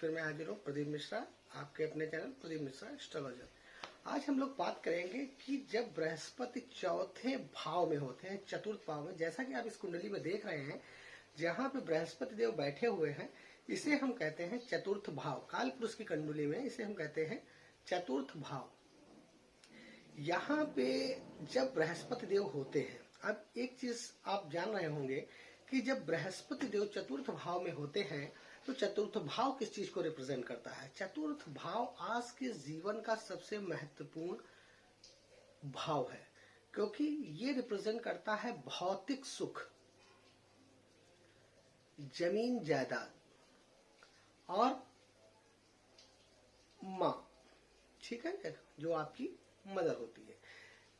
फिर मैं हाजिर हूँ प्रदीप मिश्रा, आपके अपने चैनल प्रदीप मिश्रा एस्ट्रोलॉजर। आज हम लोग बात करेंगे कि जब बृहस्पति चौथे भाव में होते हैं, चतुर्थ भाव में, जैसा कि आप इस कुंडली में देख रहे हैं, जहाँ पे बृहस्पति देव बैठे हुए हैं, इसे हम कहते हैं चतुर्थ भाव। काल पुरुष की कुंडली में इसे हम कहते हैं चतुर्थ भाव। यहाँ पे जब बृहस्पति देव होते हैं, अब एक चीज आप जान रहे होंगे कि जब बृहस्पति देव चतुर्थ भाव में होते हैं तो चतुर्थ भाव किस चीज को रिप्रेजेंट करता है? चतुर्थ भाव आज के जीवन का सबसे महत्वपूर्ण भाव है, क्योंकि ये रिप्रेजेंट करता है भौतिक सुख, जमीन जायदाद और माँ, ठीक है, जो आपकी मदर होती है,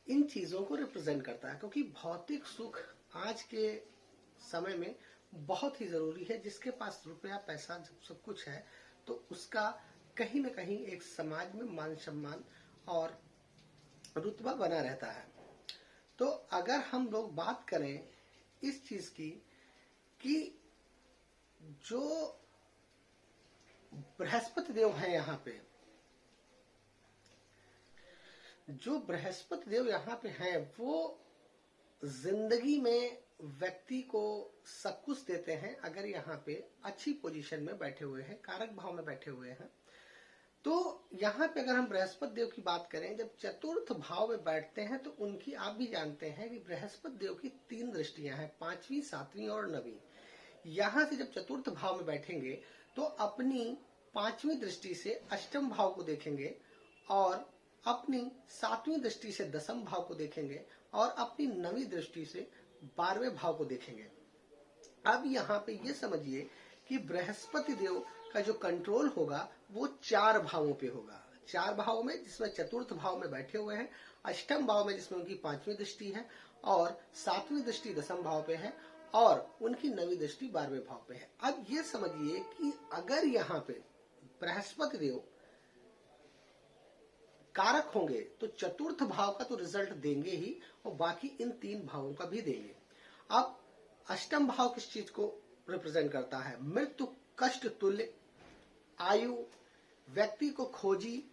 इन चीजों को रिप्रेजेंट करता है। क्योंकि भौतिक सुख आज के समय में बहुत ही जरूरी है। जिसके पास रुपया पैसा सब कुछ है तो उसका कहीं ना कहीं एक समाज में मान सम्मान और रुतबा बना रहता है। तो अगर हम लोग बात करें इस चीज की कि जो बृहस्पति देव है, यहाँ पे जो बृहस्पति देव यहाँ पे हैं, वो जिंदगी में व्यक्ति को सब कुछ देते हैं। अगर यहाँ पे अच्छी पोजीशन में बैठे हुए हैं, कारक भाव में बैठे हुए हैं, तो यहाँ पे अगर हम बृहस्पति देव की बात करें, जब चतुर्थ भाव में बैठते हैं तो उनकी, आप भी जानते हैं कि बृहस्पति देव की 3 दृष्टियां हैं, 5वीं, 7वीं और 9वीं। यहाँ से जब चतुर्थ भाव में बैठेंगे तो अपनी 5वीं दृष्टि से अष्टम भाव को देखेंगे और अपनी 7वीं दृष्टि से दसम भाव को देखेंगे और अपनी 9वीं दृष्टि से 12वें भाव को देखेंगे। अब यहाँ पे ये समझिए कि बृहस्पति देव का जो कंट्रोल होगा वो 4 भावों पे होगा। 4 भावों में, जिसमें चतुर्थ भाव में बैठे हुए हैं, अष्टम भाव में जिसमें उनकी 5वीं दृष्टि है और 7वीं दृष्टि दसम भाव पे है और उनकी 9वीं दृष्टि 12वें भाव पे है। अब ये समझिए कि अगर यहाँ पे बृहस्पति देव कारक होंगे तो चतुर्थ भाव का तो रिजल्ट देंगे ही और बाकी इन 3 भावों का भी देंगे। अब अष्टम भाव किस चीज को रिप्रेजेंट करता है? मृत्यु, कष्ट तुल्य, आयु, व्यक्ति को खोजी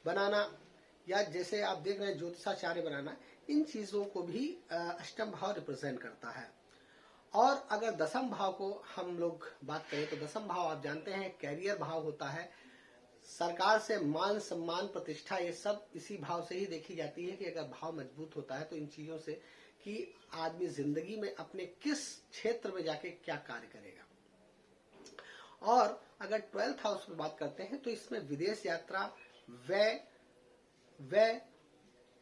बनाना, या जैसे आप देख रहे हैं ज्योतिषाचार्य बनाना, इन चीजों को भी अष्टम भाव रिप्रेजेंट करता है। और अगर दसम भाव को हम लोग बात करें तो दसम भाव आप जानते हैं कैरियर भाव होता है। सरकार से मान सम्मान प्रतिष्ठा ये सब इसी भाव से ही देखी जाती है कि अगर भाव मजबूत होता है तो इन चीजों से कि आदमी जिंदगी में अपने किस क्षेत्र में जाके क्या कार्य करेगा। और अगर 12th हाउस में बात करते हैं तो इसमें विदेश यात्रा, व्यय,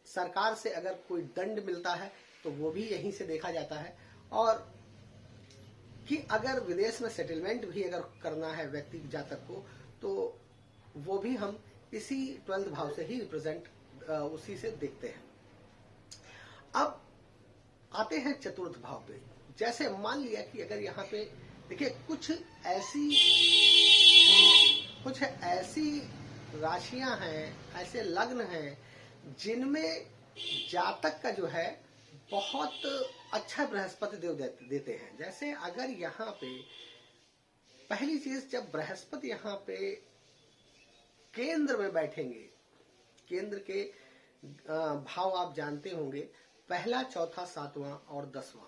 सरकार से अगर कोई दंड मिलता है तो वो भी यहीं से देखा जाता है। और कि अगर विदेश में सेटलमेंट भी अगर करना है व्यक्ति जातक को तो वो भी हम इसी 12th भाव से ही रिप्रेजेंट उसी से देखते हैं। अब आते हैं चतुर्थ भाव पे। जैसे मान लिया कि अगर यहाँ पे देखिए कुछ ऐसी राशियां हैं, ऐसे लग्न हैं जिनमें जातक का जो है बहुत अच्छा बृहस्पति देव देते हैं। जैसे अगर यहाँ पे पहली चीज, जब बृहस्पति यहाँ पे केंद्र में बैठेंगे, केंद्र के भाव आप जानते होंगे, पहला, चौथा, 7वां और 10वां,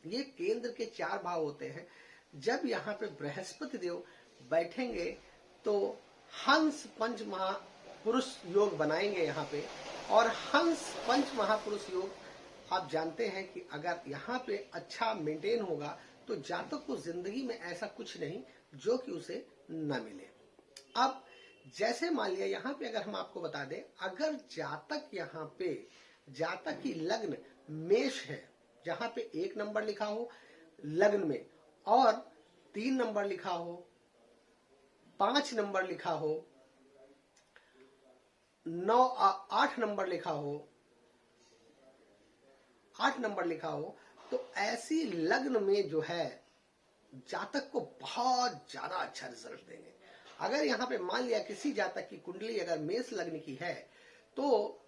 ये केंद्र के 4 भाव होते हैं। जब यहाँ पे बृहस्पति देव बैठेंगे तो हंस पंच महापुरुष योग बनाएंगे यहाँ पे। और हंस पंच महापुरुष योग आप जानते हैं कि अगर यहाँ पे अच्छा मेंटेन होगा तो जातक को जिंदगी में ऐसा कुछ नहीं जो कि उसे न मिले। अब जैसे मान लिया यहाँ पे अगर हम आपको बता दें, अगर जातक यहाँ पे, जातक की लग्न मेष है, जहां पे 1 नंबर लिखा हो लग्न में और 3 नंबर लिखा हो, 5 नंबर लिखा हो, 8 नंबर लिखा हो, 8 नंबर लिखा हो, तो ऐसी लग्न में जो है जातक को बहुत ज्यादा अच्छा रिजल्ट देंगे। अगर यहाँ पे मान लिया किसी जातक की कुंडली अगर मेष लग्न की है तो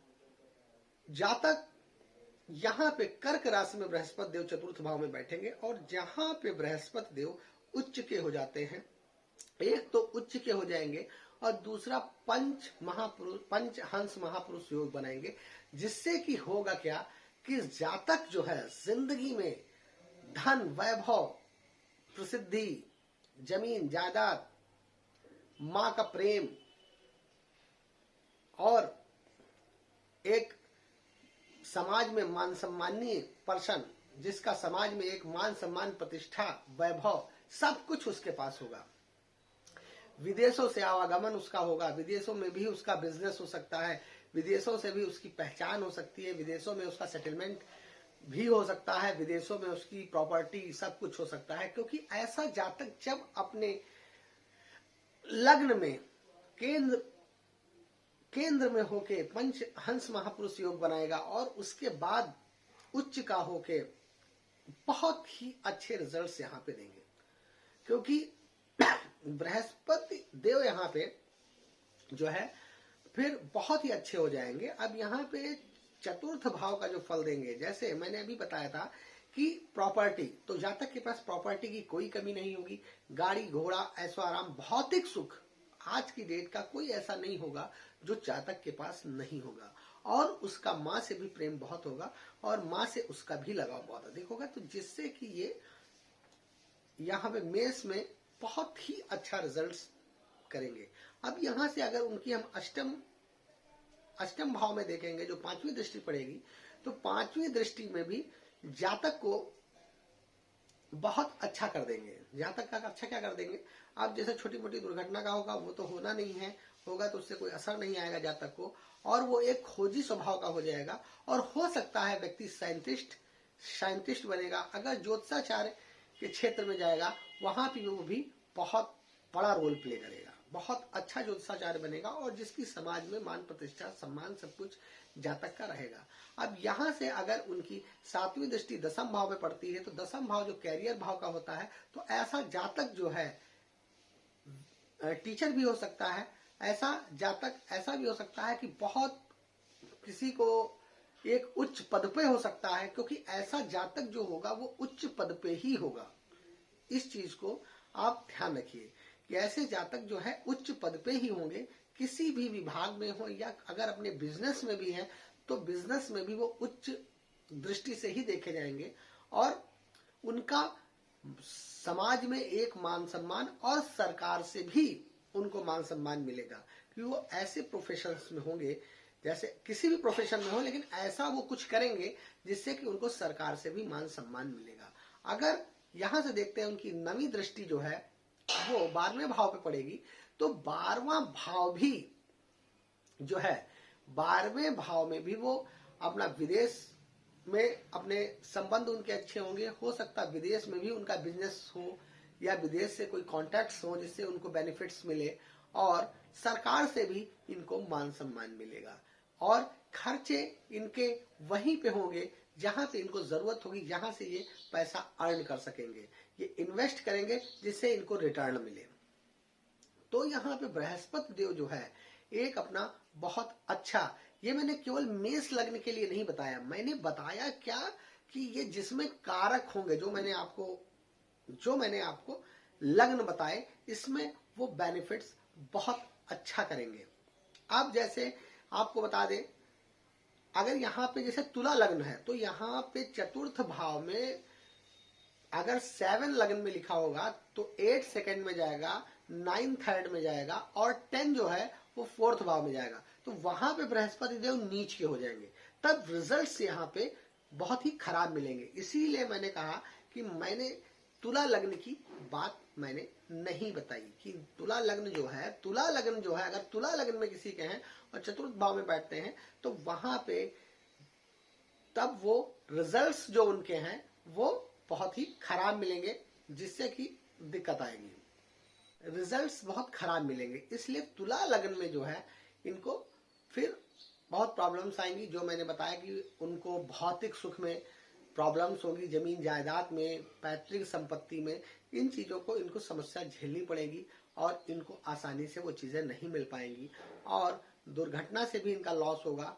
जातक यहाँ पे कर्क राशि में बृहस्पति देव चतुर्थ भाव में बैठेंगे और जहां पे बृहस्पति देव उच्च के हो जाते हैं एक तो उच्च के हो जाएंगे और दूसरा पंच हंस महापुरुष योग बनाएंगे, जिससे कि होगा क्या कि जातक जो है जिंदगी में धन, वैभव, प्रसिद्धि, जमीन जायदाद, माँ का प्रेम और एक समाज में मान सम्मानीय पर्सन, जिसका समाज में एक मान सम्मान, प्रतिष्ठा, वैभव सब कुछ उसके पास होगा। विदेशों से आवागमन उसका होगा, विदेशों में भी उसका बिजनेस हो सकता है, विदेशों से भी उसकी पहचान हो सकती है, विदेशों में उसका सेटलमेंट भी हो सकता है, विदेशों में उसकी प्रॉपर्टी सब कुछ हो सकता है। क्योंकि ऐसा जातक जब अपने लग्न में केंद्र में होके पंच हंस महापुरुष योग बनाएगा और उसके बाद उच्च का होके बहुत ही अच्छे रिजल्ट्स यहाँ पे देंगे। क्योंकि बृहस्पति देव यहाँ पे जो है फिर बहुत ही अच्छे हो जाएंगे। अब यहाँ पे चतुर्थ भाव का जो फल देंगे, जैसे मैंने अभी बताया था कि प्रॉपर्टी, तो जातक के पास प्रॉपर्टी की कोई कमी नहीं होगी। गाड़ी घोड़ा ऐशो आराम भौतिक सुख आज की डेट का कोई ऐसा नहीं होगा जो जातक के पास नहीं होगा। और उसका माँ से भी प्रेम बहुत होगा और माँ से उसका भी लगाव बहुत अधिक होगा, तो जिससे कि ये यहाँ पे मेष में बहुत ही अच्छा रिजल्ट्स करेंगे। अब यहाँ से अगर उनकी हम अष्टम भाव में देखेंगे, जो पांचवी दृष्टि पड़ेगी, तो पांचवी दृष्टि में भी जातक को बहुत अच्छा कर देंगे। जातक का अच्छा क्या कर देंगे, अब जैसे छोटी मोटी दुर्घटना का होगा वो तो होना नहीं है, होगा तो उससे कोई असर नहीं आएगा जातक को, और वो एक खोजी स्वभाव का हो जाएगा। और हो सकता है व्यक्ति साइंटिस्ट बनेगा। अगर ज्योतिषाचार्य के क्षेत्र में जाएगा वहां भी वो भी बहुत बड़ा रोल प्ले करेगा, बहुत अच्छा ज्योतिषाचार्य बनेगा और जिसकी समाज में मान प्रतिष्ठा सम्मान सब कुछ जातक का रहेगा। अब यहाँ से अगर उनकी सातवीं दृष्टि दसम भाव में पड़ती है, तो दसम भाव जो कैरियर भाव का होता है, तो ऐसा जातक जो है टीचर भी हो सकता है, ऐसा जातक ऐसा भी हो सकता है कि बहुत किसी को एक उच्च पद पे हो सकता है, क्योंकि ऐसा जातक जो होगा वो उच्च पद पे ही होगा। इस चीज को आप ध्यान रखिए कि ऐसे जातक जो है उच्च पद पे ही होंगे, किसी भी विभाग में हो या अगर अपने बिजनेस में भी है तो बिजनेस में भी वो उच्च दृष्टि से ही देखे जाएंगे और उनका समाज में एक मान सम्मान और सरकार से भी उनको मान सम्मान मिलेगा। क्योंकि वो ऐसे प्रोफेशंस में होंगे, जैसे किसी भी प्रोफेशन में हो, लेकिन ऐसा वो कुछ करेंगे जिससे कि उनको सरकार से भी मान सम्मान मिलेगा। अगर यहां से देखते हैं उनकी नवी दृष्टि जो है वो 12वें भाव पे पड़ेगी, तो 12वां भाव भी जो है 12वें भाव में भी वो अपना विदेश में अपने संबंध उनके अच्छे होंगे। हो सकता है विदेश में भी उनका बिजनेस हो या विदेश से कोई कॉन्टैक्ट्स हो जिससे उनको बेनिफिट्स मिले और सरकार से भी इनको मान सम्मान मिलेगा। और खर्चे इनके वहीं पे होंगे जहां पे इनको जरूरत होगी, जहां से ये पैसा अर्न कर सकेंगे, ये इन्वेस्ट करेंगे जिससे इनको रिटर्न मिले। तो यहाँ पे बृहस्पति देव जो है एक अपना बहुत अच्छा, ये मैंने केवल मेष लग्न के लिए नहीं बताया, मैंने बताया क्या कि ये जिसमें कारक होंगे, जो मैंने आपको लग्न बताए, इसमें वो बेनिफिट्स बहुत अच्छा करेंगे। अब जैसे आपको बता दें, अगर यहाँ पे जैसे तुला लग्न है तो यहाँ पे चतुर्थ भाव में अगर 7 लग्न में लिखा होगा तो 8 सेकंड में जाएगा, 9 थर्ड में जाएगा और 10 जो है वो 4th भाव में जाएगा। तो वहां पे बृहस्पति देव नीच के हो जाएंगे, तब रिजल्ट्स यहाँ पे बहुत ही खराब मिलेंगे। इसीलिए मैंने कहा कि मैंने तुला लग्न की बात मैंने नहीं बताई कि तुला लग्न जो है अगर तुला लग्न में किसी के हैं और चतुर्थ भाव में बैठते हैं तो वहां पे तब वो रिजल्ट्स जो उनके हैं वो बहुत ही खराब मिलेंगे, जिससे कि दिक्कत आएगी, रिजल्ट्स बहुत खराब मिलेंगे। इसलिए तुला लग्न में जो है इनको फिर बहुत प्रॉब्लम्स आएंगी, जो मैंने बताया कि उनको भौतिक सुख में प्रॉब्लम्स होगी, जमीन जायदाद में, पैतृक संपत्ति में, इन चीजों को इनको समस्या झेलनी पड़ेगी और इनको आसानी से वो चीजें नहीं मिल पाएंगी और दुर्घटना से भी इनका लॉस होगा।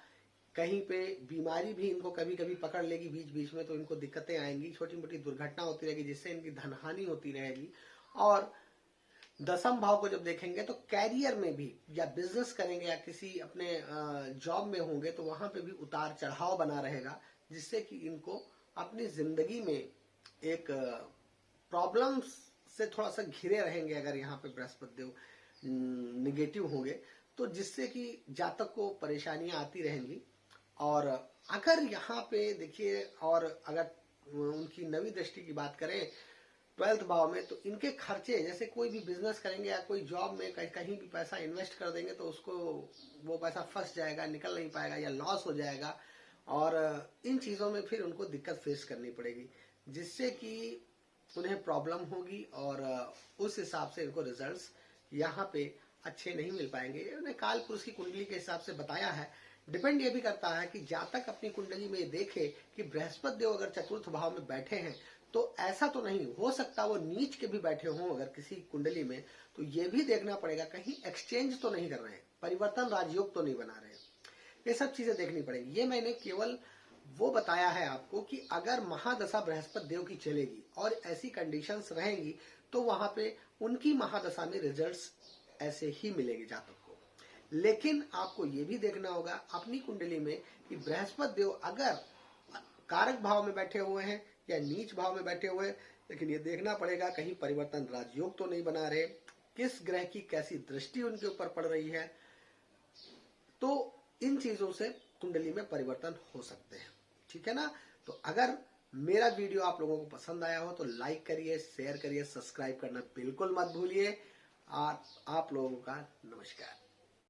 कहीं पे बीमारी भी इनको कभी कभी पकड़ लेगी बीच बीच में, तो इनको दिक्कतें आएंगी, छोटी मोटी दुर्घटना होती रहेगी जिससे इनकी धनहानि होती रहेगी और दसम भाव को जब देखेंगे तो कैरियर में भी, या बिजनेस करेंगे या किसी अपने जॉब में होंगे तो वहां पे भी उतार चढ़ाव बना रहेगा, जिससे कि इनको अपनी जिंदगी में एक प्रॉब्लम्स से थोड़ा सा घिरे रहेंगे अगर यहाँ पे बृहस्पति देव निगेटिव होंगे, तो जिससे कि जातक को परेशानियां आती रहेंगी। और अगर यहाँ पे देखिए, और अगर उनकी नवी दृष्टि की बात करें 12th भाव में, तो इनके खर्चे, जैसे कोई भी बिजनेस करेंगे या कोई जॉब में कहीं भी पैसा इन्वेस्ट कर देंगे तो उसको वो पैसा फंस जाएगा, निकल नहीं पाएगा या लॉस हो जाएगा, और इन चीजों में फिर उनको दिक्कत फेस करनी पड़ेगी, जिससे कि उन्हें प्रॉब्लम होगी और उस हिसाब से इनको रिजल्ट्स यहाँ पे अच्छे नहीं मिल पाएंगे। उन्हें काल पुरुष की कुंडली के हिसाब से बताया है। डिपेंड ये भी करता है कि जातक अपनी कुंडली में देखे कि बृहस्पति देव अगर चतुर्थ भाव में बैठे हैं तो ऐसा तो नहीं हो सकता वो नीच के भी बैठे हों अगर किसी कुंडली में, तो ये भी देखना पड़ेगा कहीं एक्सचेंज तो नहीं कर रहे हैं, परिवर्तन राजयोग तो नहीं बना रहे हैं, ये सब चीजें देखनी पड़ेगी। ये मैंने केवल वो बताया है आपको कि अगर महादशा बृहस्पति देव की चलेगी और ऐसी कंडीशंस रहेंगी तो वहां पे उनकी महादशा में रिजल्ट्स ऐसे ही मिलेंगे जातक को। लेकिन आपको ये भी देखना होगा अपनी कुंडली में कि बृहस्पति देव अगर कारक भाव में बैठे हुए हैं या नीच भाव में बैठे हुए हैं, लेकिन ये देखना पड़ेगा कहीं परिवर्तन राजयोग तो नहीं बना रहे, किस ग्रह की कैसी दृष्टि उनके ऊपर पड़ रही है, तो इन चीजों से कुंडली में परिवर्तन हो सकते हैं। ठीक है ना। तो अगर मेरा वीडियो आप लोगों को पसंद आया हो तो लाइक करिए, शेयर करिए, सब्सक्राइब करना बिल्कुल मत भूलिए। आप लोगों का नमस्कार।